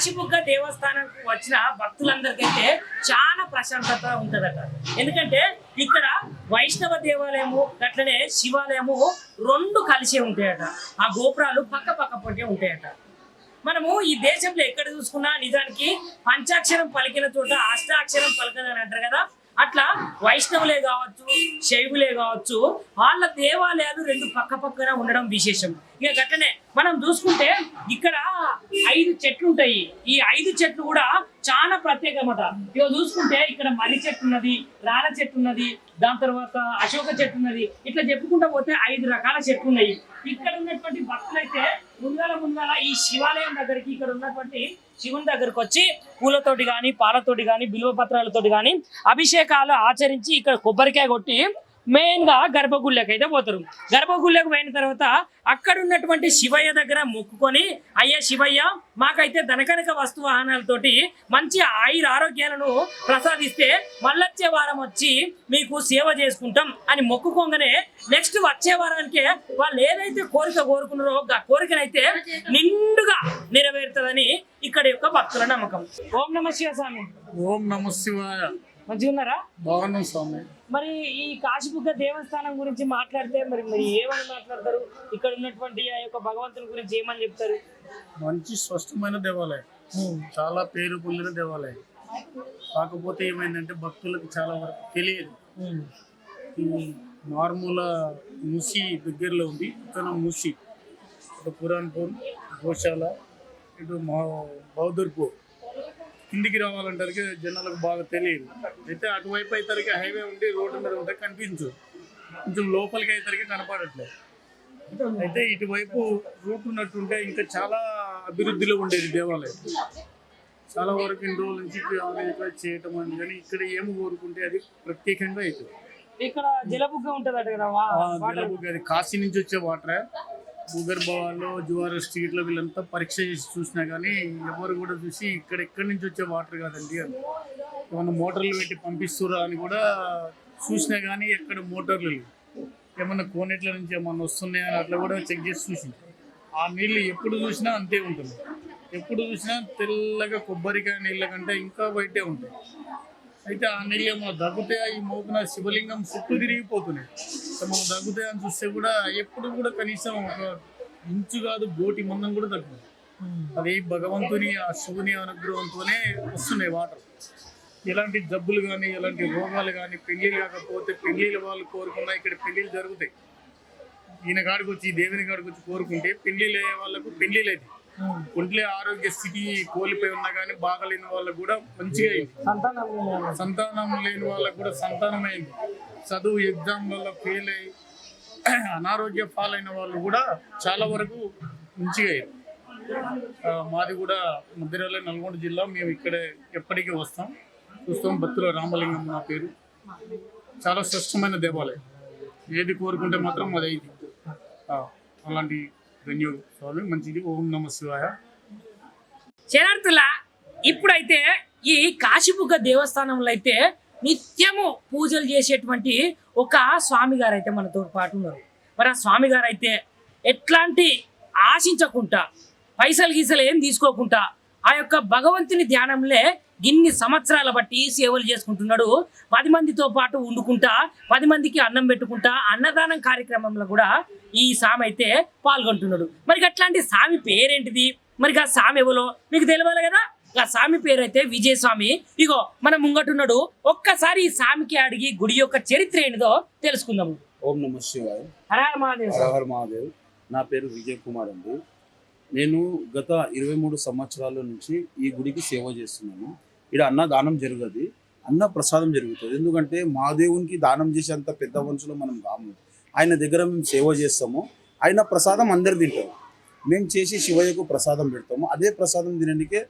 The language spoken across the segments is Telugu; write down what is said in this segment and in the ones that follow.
కాశీబుగ్గ దేవస్థానానికి వచ్చిన భక్తులందరికైతే చాలా ప్రశాంతత ఉంటదట. ఎందుకంటే ఇక్కడ వైష్ణవ దేవాలయము అట్లనే శివాలయము రెండు కలిసే ఉంటాయట. ఆ గోపురాలు పక్క పక్క పొంటే ఉంటాయట. మనము ఈ దేశంలో ఎక్కడ చూసుకున్నా నిజానికి పంచాక్షరం పలికిన చోట అష్టాక్షరం పలకదని అంటారు కదా. అట్లా వైష్ణవులే కావచ్చు, శైవులే కావచ్చు, వాళ్ళ దేవాలయాలు రెండు పక్క పక్కన ఉండడం విశేషం. ఇక గట్లనే మనం చూసుకుంటే ఇక్కడ 5 చెట్లు ఉంటాయి. ఈ 5 చెట్లు కూడా చాలా ప్రత్యేకమట. ఇక చూసుకుంటే ఇక్కడ మర్రి చెట్టు ఉన్నది, రాళ్ళ చెట్టు ఉన్నది, దాని తర్వాత అశోక చెట్టు ఉన్నది. ఇట్లా చెప్పుకుంటా పోతే 5 రకాల చెట్లు ఉన్నాయి. ఇక్కడ ఉన్నటువంటి భక్తులైతే ముందుగాల ఈ శివాలయం దగ్గరికి, ఇక్కడ ఉన్నటువంటి శివుని దగ్గరకు వచ్చి పూలతోటి కానీ, పాలతోటి కానీ, బిల్వ పత్రాలతోటి కానీ అభిషేకాలు ఆచరించి ఇక్కడ కొబ్బరికాయ కొట్టి మెయిన్ గా గర్భగుళ్ళకి అయితే పోతారు. గర్భగుళ్ళకి పోయిన తర్వాత అక్కడ ఉన్నటువంటి శివయ్య దగ్గర మొక్కుకొని, అయ్యా శివయ్య మాకైతే ధనకనక వస్తు వాహనాలతోటి మంచి ఆరోగ్యాలను ప్రసాదిస్తే మళ్ళొచ్చే వారం వచ్చి మీకు సేవ చేసుకుంటాం అని మొక్కుకోగానే నెక్స్ట్ వచ్చే వారానికే వాళ్ళు ఏదైతే కోరిక కోరుకున్నారో ఆ కోరికనైతే నిండుగా నెరవేరుతుందని ఇక్కడ యొక్క భక్తుల నమ్మకం. ఓం నమ శివ స్వామి. ఓం నమ శివాయ. మంచిగా ఉన్నారా? బాగున్నాం స్వామి. మరి ఈ కాశీబుగ్గ దేవస్థానం గురించి మాట్లాడితే మరి ఏమని మాట్లాడతారు? ఇక్కడ ఉన్నటువంటి ఆ యొక్క భగవంతుని గురించి ఏమని చెప్తారు? మంచి స్పష్టమైన దేవాలయం, చాలా పేరు పొందిన దేవాలయం. కాకపోతే ఏమైందంటే భక్తులకు చాలా వరకు తెలియదు. ఈ మార్మూల ముసి దగ్గరలో ఉంది. ఇక్కడ ముసి, ఇటు పురాణపూర్, గోశాల, ఇటు బౌద్ధర్పూర్ కిందికి రావాలంటారు జనాలకు బాగా తెలియదు. అయితే అటువైపు అయితే హైవే ఉండి రోడ్డు మీద ఉంటే కనిపించు, కొంచెం లోపలికి అయితే కనపడట్లేదు. అయితే ఇటువైపు రూట్ ఉన్నట్టుంటే ఇంకా చాలా అభివృద్ధిలో ఉండేది దేవాలయం. చాలా వరకు ఇన్ని రోజుల నుంచి చేయటం అని, కానీ ఇక్కడ ఏమి కోరుకుంటే అది ప్రత్యేకంగా అవుతుంది. ఇక్కడ జలబుగ్గ ఉంటుంది కదా, జలబుగ్గ అది కాశీ నుంచి వచ్చే వాటరే. భూగర్భాల్లో జువారస్ స్ట్రీట్లో వీళ్ళంతా పరీక్ష చేసి చూసినా కానీ ఎవరు కూడా చూసి ఎక్కడి నుంచి వచ్చే వాటర్ కాదండి అని, ఏమన్నా మోటార్లు పెట్టి పంపిస్తురా అని కూడా చూసినా కానీ ఎక్కడ మోటార్లు లేవు. ఏమన్నా కోనేట్ల నుంచి ఏమన్నా వస్తున్నాయని అట్లా కూడా చెక్ చేసి చూసింది. ఆ నీళ్ళు ఎప్పుడు చూసినా అంతే ఉంటుంది. ఎప్పుడు చూసినా తెల్లగా కొబ్బరికాయ నీళ్ళ కంటే ఇంకా బయటే ఉంటాయి. అయితే ఆ నీళ్ళు ఏమో దగ్గుతాయి, ఈ మోపున శివలింగం చుట్టూ తిరిగిపోతున్నాయి. మనం దగ్గుతాయని చూస్తే కూడా ఎప్పుడు కూడా కనీసం ఒక ఇంచు కాదు గోటి మందం కూడా తగ్గుతుంది. అది భగవంతుని ఆ శివుని అనుగ్రహంతోనే వస్తున్నాయి వాటర్. ఎలాంటి జబ్బులు కానీ, ఎలాంటి రోగాలు కానీ, పెళ్ళిళ్ళు కాకపోతే పెళ్ళిళ్ళ వాళ్ళు కోరుకున్నా ఇక్కడ పెళ్ళిళ్ళు జరుగుతాయి. ఈయన కాడికి వచ్చి, దేవుని కాడికి వచ్చి కోరుకుంటే పెళ్ళిళ్ళు అయ్యే వాళ్ళకు పెళ్ళిళ్ళది. ఒంట్లో ఆరోగ్య స్థితి కోల్పోయి ఉన్నా కానీ బాగలేని వాళ్ళకు కూడా మంచిగా అయింది. సంతానం లేని వాళ్ళకు కూడా సంతానం అయింది. చదువు ఎగ్జామ్లలో ఫెయిల్ అయ్యి అనారోగ్య పాలైన వాళ్ళు కూడా చాలా వరకు మంచిగా అయింది. మాది కూడా మధ్యరాల నల్గొండ జిల్లా. మేము ఇక్కడే ఎప్పటికీ వస్తాం, చూస్తాం. భక్తుల రామలింగం నా పేరు. చాలా స్పష్టమైన దేవాలయం. ఏది కోరుకుంటే మాత్రం అది అయింది. అలాంటి ధన్యవాదాలు. మంచిది. ఓం నమ శివాయ. శరణార్థుల ఇప్పుడైతే ఈ కాశీబుగ్గ దేవస్థానంలో అయితే నిత్యము పూజలు చేసేటువంటి ఒక స్వామి గారు అయితే మనతో పాటు ఉన్నారు. మరి ఆ స్వామి గారు అయితే ఎట్లాంటి ఆశించకుండా, పైసలు గీసలు ఏం తీసుకోకుండా ఆ యొక్క భగవంతుని ధ్యానంలో ఇన్ని సంవత్సరాల బట్టి సేవలు చేసుకుంటున్నాడు. 10 మందితో పాటు వండుకుంటా, 10 మందికి అన్నం పెట్టుకుంటా, అన్నదానం కార్యక్రమంలో కూడా ఈ స్వామి అయితే పాల్గొంటున్నాడు. మరి అట్లాంటి స్వామి పేరేంటిది, మరి ఆ స్వామి ఎవరో మీకు తెలియాలి కదా. ఆ స్వామి పేరు అయితే విజయస్వామి. ఇగో మన ముంగటున్నాడు. ఒక్కసారి ఈ స్వామికి అడిగి గుడి యొక్క చరిత్ర ఏంటిదో తెలుసుకుందాము. ఓం నమ శివాయ. హర హర మహాదేవ్. హర హర మహాదేవ్. నా పేరు విజయ్ కుమార్ అండి. నేను గత 23 సంవత్సరాల నుంచి ఈ గుడికి సేవ చేస్తున్నాను. ఇక్కడ అన్న దానం జరగదు, అన్న ప్రసాదం జరుగుతుంది. ఎందుకంటే మా దేవునికి దానం చేసేంత పెద్ద మనుషులు మనం కాము. ఆయన దగ్గర మేము సేవ చేస్తాము. ఆయన ప్రసాదం అందరు తింటారు. మేము చేసి శివయ్యకు ప్రసాదం పెడతాము. అదే ప్రసాదం తినడానికే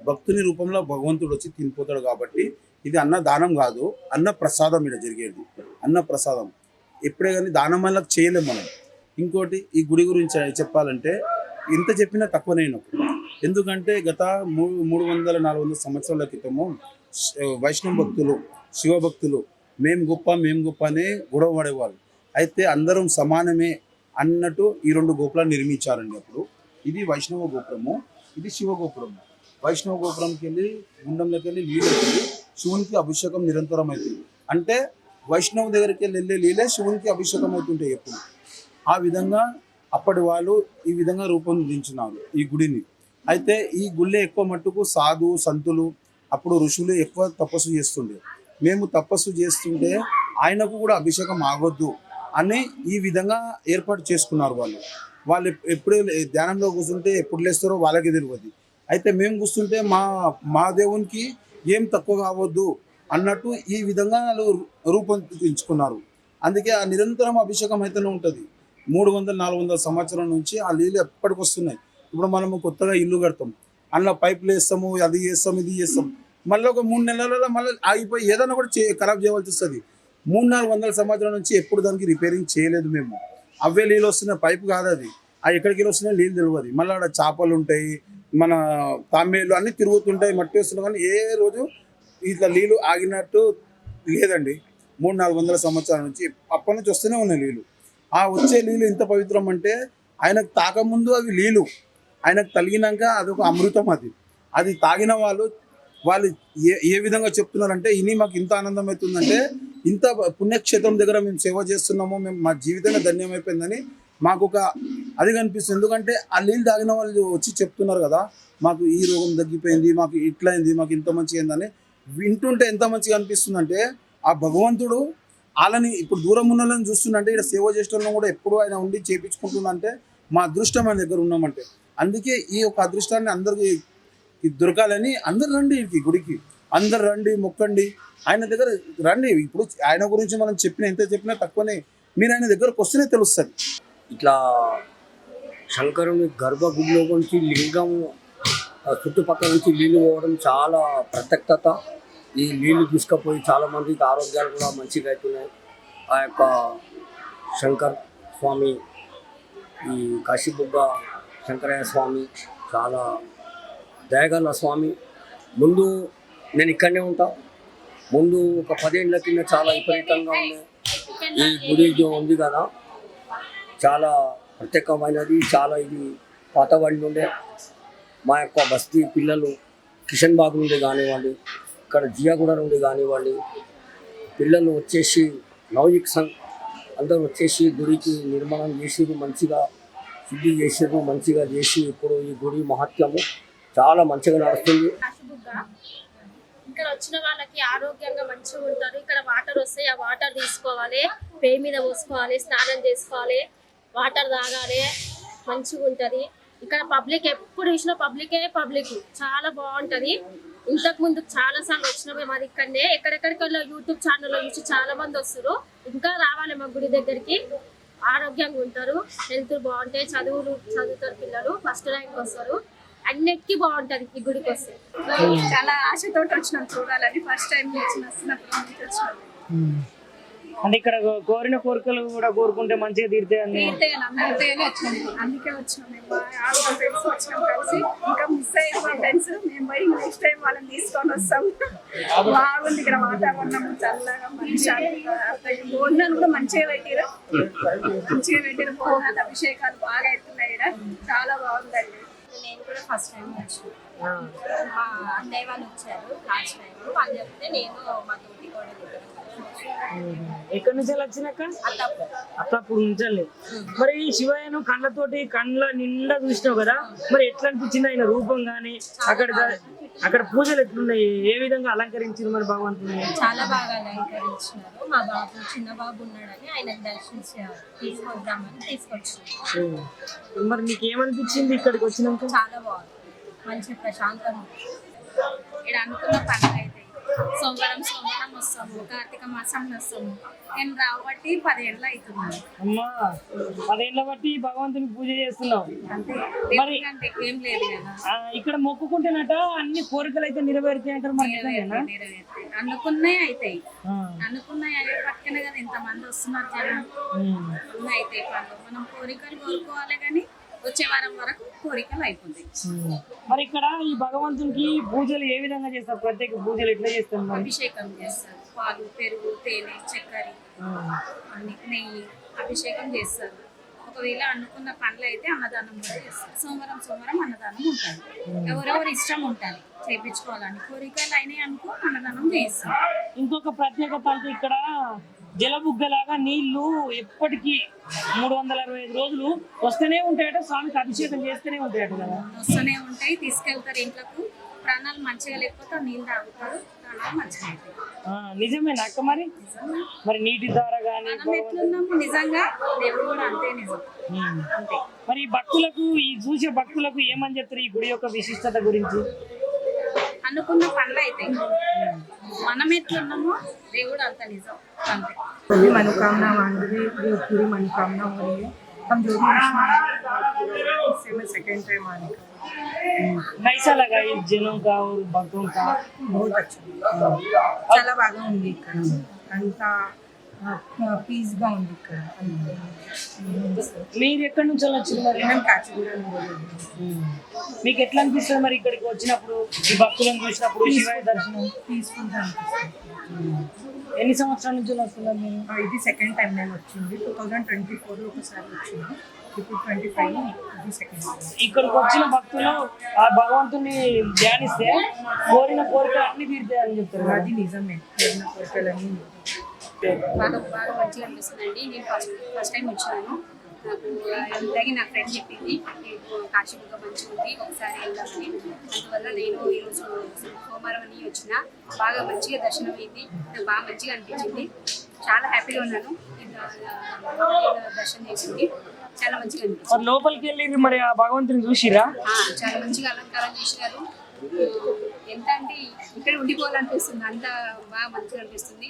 భక్తుని రూపంలో భగవంతుడు వచ్చి తినిపోతాడు. కాబట్టి ఇది అన్న దానం కాదు, అన్న ప్రసాదం ఇక్కడ జరిగేది. అన్న ప్రసాదం ఎప్పుడే కానీ దానం వల్ల చేయలేము మనం. ఇంకోటి ఈ గుడి గురించి చెప్పాలంటే ఎంత చెప్పినా తక్కువనైనప్పుడు. ఎందుకంటే గత 300-400 సంవత్సరాల క్రితము వైష్ణవ భక్తులు, శివభక్తులు మేము గొప్ప అనే గొడవ పడేవాళ్ళు. అయితే అందరం సమానమే అన్నట్టు ఈ 2 గోపురాలు నిర్మించారండి. అప్పుడు ఇది వైష్ణవ గోపురము, ఇది శివ గోపురము. వైష్ణవ గోపురంకి వెళ్ళి గుండంలోకి వెళ్ళి నీళ్ళు వెళ్ళి శివునికి అభిషేకం నిరంతరం అవుతుంది. అంటే వైష్ణవ దగ్గరికి వెళ్ళే నీళ్ళే శివునికి అభిషేకం అవుతుంటాయి ఎప్పుడు. ఆ విధంగా అప్పటి వాళ్ళు ఈ విధంగా రూపొందించినారు ఈ గుడిని. అయితే ఈ గుళ్ళే ఎక్కువ మట్టుకు సాధు సంతులు అప్పుడు ఋషులు ఎక్కువ తపస్సు చేస్తుండే. మేము తపస్సు చేస్తుంటే ఆయనకు కూడా అభిషేకం ఆగొద్దు అని ఈ విధంగా ఏర్పాటు చేసుకున్నారు వాళ్ళు. వాళ్ళు ఎప్పుడు ధ్యానంలో కూర్చుంటే ఎప్పుడు లేస్తారో వాళ్ళకి తెలియదు. అయితే మేము కూర్చుంటే మా దేవునికి ఏం తక్కువ కావద్దు అన్నట్టు ఈ విధంగా వాళ్ళు రూపొందించుకున్నారు. అందుకే ఆ నిరంతరం అభిషేకం అయితేనే ఉంటుంది. 300-400 సంవత్సరాల నుంచి ఆ నీళ్ళు ఎప్పటికి వస్తున్నాయి. ఇప్పుడు మనము కొత్తగా ఇల్లు కడతాం, అందులో పైపులు వేస్తాము, అది చేస్తాం, ఇది చేస్తాం, మళ్ళీ ఒక 3 నెలలలో మళ్ళీ ఆగిపోయి ఏదైనా కూడా ఖరాబ్ చేయవలసి వస్తుంది. 300-400 సంవత్సరాల నుంచి ఎప్పుడు దానికి రిపేరింగ్ చేయలేదు మేము. అవే నీళ్ళు వస్తున్నాయి, పైపు కాదు అది. ఆ ఎక్కడికి వెళ్ళి వస్తున్నాయి నీళ్ళు తెలియదు. మళ్ళీ అక్కడ చేపలు ఉంటాయి, మన తాంబేలు అన్నీ తిరుగుతుంటాయి, మట్టి వస్తున్నాయి. కానీ ఏ రోజు ఇట్లా నీళ్ళు ఆగినట్టు లేదండి. 300-400 సంవత్సరాల నుంచి అప్పటి నుంచి వస్తూనే ఉన్నాయి నీళ్ళు. ఆ వచ్చే నీళ్ళు ఎంత పవిత్రం అంటే ఆయనకు తాకముందు అవి నీళ్ళు, ఆయనకు తలిగినాక అదొక అమృతం. అది తాగిన వాళ్ళు ఏ విధంగా చెప్తున్నారంటే ఇని మాకు ఇంత ఆనందం అవుతుందంటే, ఇంత పుణ్యక్షేత్రం దగ్గర మేము సేవ చేస్తున్నామో, మేము మా జీవితంలో ధన్యమైపోయిందని మాకు ఒక అది కనిపిస్తుంది. ఎందుకంటే ఆ నీళ్ళు తాగిన వాళ్ళు వచ్చి చెప్తున్నారు కదా, మాకు ఈ రోగం తగ్గిపోయింది, మాకు ఇట్లయింది, మాకు ఇంత మంచిగా అయిందని. వింటుంటే ఎంత మంచిగా అనిపిస్తుందంటే ఆ భగవంతుడు వాళ్ళని ఇప్పుడు దూరం ఉన్న వాళ్ళని చూస్తుందంటే ఇక్కడ సేవ చేసేటోళ్ళని కూడా ఎప్పుడు ఆయన ఉండి చేయించుకుంటుందంటే మా అదృష్టం ఆయన దగ్గర ఉన్నామంటే. అందుకే ఈ యొక్క అదృష్టాన్ని అందరికీ దొరకాలని అందరు రండి ఈ గుడికి, అందరు రండి, మొక్కండి, ఆయన దగ్గర రండి. ఇప్పుడు ఆయన గురించి మనం ఎంత చెప్పినా తక్కువనే. మీరు ఆయన దగ్గరకు వస్తేనే తెలుస్తుంది. ఇట్లా శంకరుని గర్భగుడిలో నుంచి లింగం చుట్టుపక్కల నుంచి నీళ్ళు పోవడం చాలా ప్రత్యేకత. ఈ నీళ్లు తీసుకుపోయి చాలామందికి ఆరోగ్యాలు కూడా మంచిగా అవుతున్నాయి. ఆ యొక్క శంకర్ స్వామి, ఈ కాశీబుగ్గ శంకరయ్య స్వామి చాలా దయగల స్వామి. ముందు నేను ఇక్కడనే ఉంటా. ముందు ఒక 10 ఏళ్ళ కింద చాలా విపరీతంగా ఉన్నాయి. ఈ గుడి ఉంది కదా, చాలా ప్రత్యేకమైనది. చాలా ఇది పాతబడి నుండే. మా యొక్క బస్తీ పిల్లలు కిషన్ బాగ్ నుండి కానివ్వండి, ఇక్కడ జియాగూడ నుండి కానివ్వండి, పిల్లలు వచ్చేసి నవయుక్ సంఘ్ అందరూ వచ్చేసి గుడికి నిర్మాణం చేసిరు, మంచిగా శుద్ధి చేసిరు, మంచిగా చేసి ఇప్పుడు ఈ గుడి మహత్యము చాలా మంచిగా నడుస్తుంది. ఇక్కడ వచ్చిన వాళ్ళకి ఆరోగ్యంగా మంచిగా ఉంటారు. ఇక్కడ వాటర్ వస్తాయి, ఆ వాటర్ తీసుకోవాలి, పే మీద పోసుకోవాలి, స్నానం చేసుకోవాలి, వాటర్ తాగాలి, మంచిగా ఉంటుంది. ఇక్కడ పబ్లిక్ ఎప్పుడు చూసినా పబ్లిక్ చాలా బాగుంటుంది. ఇంతకు ముందు చాలా సార్లు వచ్చిన మేము అది ఇక్కడనే ఎక్కడెక్కడికి యూట్యూబ్ ఛానల్లో చూసి చాలా మంది వస్తారు. ఇంకా రావాలి మా గుడి దగ్గరికి, ఆరోగ్యంగా ఉంటారు, హెల్త్ బాగుంటాయి, చదువుతారు పిల్లలు, ఫస్ట్ ర్యాంక్ వస్తారు, అన్నిటికీ బాగుంటుంది ఈ గుడికి వస్తే. చాలా ఆశతో వచ్చినాం చూడాలని. ఫస్ట్ టైం వచ్చినాం. అంటే ఇక్కడ కోరిన కోరికలు కూడా కోరుకుంటే మంచిగా తీరుతాయని అందుకే వచ్చినాం. మేము ఫ్రెండ్స్ వచ్చినాం కలిసి. ఇంకా మిస్ అయ్యాం మా ఫ్రెండ్స్. మేము పోయి నెక్స్ట్ టైం వాళ్ళని తీసుకొని వస్తాం. బాగుంది ఇక్కడ వాతావరణం, చల్లగా మంచి భోజనాలు కూడా మంచిగా పెట్టారు. భోజనాలు అభిషేకాలు బాగా అవుతున్నాయి ఇక్కడ, చాలా బాగుందండి. నేను కూడా ఫస్ట్ టైం వచ్చాను. మా అన్నయ్య వాళ్ళు వచ్చారు లాస్ట్ టైం, వాళ్ళు చెప్తే నేను మా తోటి కూడా ఎక్కడి నుంచి వచ్చినాక అత్తప్పుడు నుంచి. మరి శివయ్యను కళ్ళ నిండా చూసినావు కదా, మరి ఎట్లా అనిపించింది ఆయన రూపం గానీ, అక్కడ పూజలు ఎట్లున్నాయి, ఏ విధంగా అలంకరించారు మరి భగవంతుని? చాలా బాగా అలంకరించినారు. మా బాబు చిన్న బాబు ఉన్నాడని ఆయన తీసుకొద్దామని తీసుకొచ్చారు. మరి నీకేమనిపించింది ఇక్కడికి వచ్చినాక? చాలా బాగుంది, మంచి ప్రశాంతంగా. ఇక్కడ అనుకున్న పండుగ అయితే సోమవారం వస్తాము, కార్తీక మాసం వస్తాము. నేను రాబట్టి 10 ఏళ్ళు అవుతుంది. అమ్మా 10 ఏళ్ళ బట్టి భగవంతుని పూజ చేస్తున్నావు. మరి ఏం లేదు కదా, ఇక్కడ మొక్కుకుంటేనట అన్ని కోరికలు అయితే నెరవేరుతాయి అంటారు. మరి నెరవేరుతాయి, అనుకున్నాయి అవుతాయి. అనుకున్నాయి అయ్యే పక్కనే కదా ఇంతమంది వస్తున్నారు జనం. అవుతాయి పనులు. మనం కోరికలు కోరుకోవాలి కానీ వచ్చే వారం వరకు కోరికలు అయిపోతాయి. మరి ఇక్కడ ఈ భగవంతునికి పూజలు ఏ విధంగా చేస్తారు? ప్రత్యేక పూజలు ఎట్లా చేస్తారు? అభిషేకం చేస్తారు, పాలు, పెరుగు, తేనె, చక్కెర, అన్ని నెయ్యి అభిషేకం చేస్తారు. ఒక ఒకవేళ అనుకున్న పనులు అయితే అన్నదానం కూడా చేస్తారు. సోమవారం అన్నదానం ఉంటుంది. ఎవరెవరి ఇష్టం ఉంటుంది చేయించుకోవాలని, కోరికలు అయినాయి అనుకో అన్నదానం చేస్తాం. ఇంకొక ప్రత్యేకత అంటే ఇక్కడ జలబుగ్గలాగా నీళ్లు ఎప్పటికీ 365 రోజులు వస్తూనే ఉంటాయట. స్వామికి అభిషేకం చేస్తూనే ఉంటాయట కదా. వస్తూనే ఉంటాయి, తీసుకెళ్తారు ఇంట్లోకి. ప్రాణాలు మంచిగా లేకపోతే నీళ్ళు తాగుతారు, ప్రాణాలు మంచిగా అవుతాయి. నిజమేనా అక్క? మరి నీటి ద్వారా కానీ మనం ఎట్లున్నాము నిజంగా దేవుడు కూడా అంతే నిజం. అంతే. మరి భక్తులకు, ఈ చూసే భక్తులకు ఏమని చెప్తారు ఈ గుడి యొక్క విశిష్టత గురించి? అనుకున్న పనులు అయితే మనం ఎట్లున్నామో దేవుడు అంత నిజం. అంతే. सभी मनोकामना मांग रही है, पूरी मनोकामना हो रही है. हम जो भी इससे मैं सेकेंड टाइम आने का. कैसा लगा इस जनों का और भक्तों का? बहुत अच्छा, చాలా బాగా ఉంది ఇక్కడ. అంతా పీస్గా ఉంది ఇక్కడ. మీరు ఎక్కడి నుంచి వచ్చింది మరి? మేము కాచిగూడ మీకు ఎట్లా అనిపిస్తుంది మరి ఇక్కడికి వచ్చినప్పుడు, ఈ భక్తులను చూసినప్పుడు, శివయ్య దర్శనం తీసుకుంటాను. ఎన్ని సంవత్సరాల నుంచి వస్తున్నారు మీరు? ఇది సెకండ్ టైం నేను వచ్చింది. 2024 ఒకసారి వచ్చింది, ఇప్పుడు 25 ఇది సెకండ్ టైం. ఇక్కడికి వచ్చిన భక్తులు ఆ భగవంతుని ధ్యానిస్తే కోరిన కోరికలు అన్ని తీరుతాయని చెప్తారు. అది నిజమే, కోరిన కోరికలన్నీ. బాగా మంచిగా అనిపిస్తుందండి. నేను ఫస్ట్ టైం వచ్చినాను. నాకు ఇలాగే నా ఫ్రెండ్ చెప్పింది కాశీబుగ్గ మంచిగా ఉంది, ఒకసారి వెళ్దామని. అందువల్ల నేను ఈరోజు సోమవారం అని వచ్చిన. బాగా మంచిగా దర్శనం అయింది, నాకు బాగా మంచిగా అనిపించింది. చాలా హ్యాపీగా ఉన్నాను. దర్శనం చేసింది చాలా మంచిగా అనిపించింది. లోపలికి వెళ్ళి మరి ఆ భగవంతుని చూసిరా? చాలా మంచిగా అలంకారం చేసినారు. ఎంత అంటే ఇక్కడ ఉండిపోవాలనిపిస్తుంది, అంత బాగా మంచిగా అనిపిస్తుంది.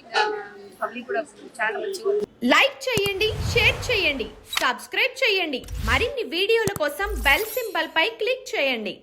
పబ్లిక్ కూడా చాలా మంచిగా ఉంది. లైక్ చేయండి, షేర్ చేయండి, సబ్స్క్రైబ్ చేయండి. మరిన్ని వీడియోల కోసం బెల్ సింబల్ పై క్లిక్ చేయండి.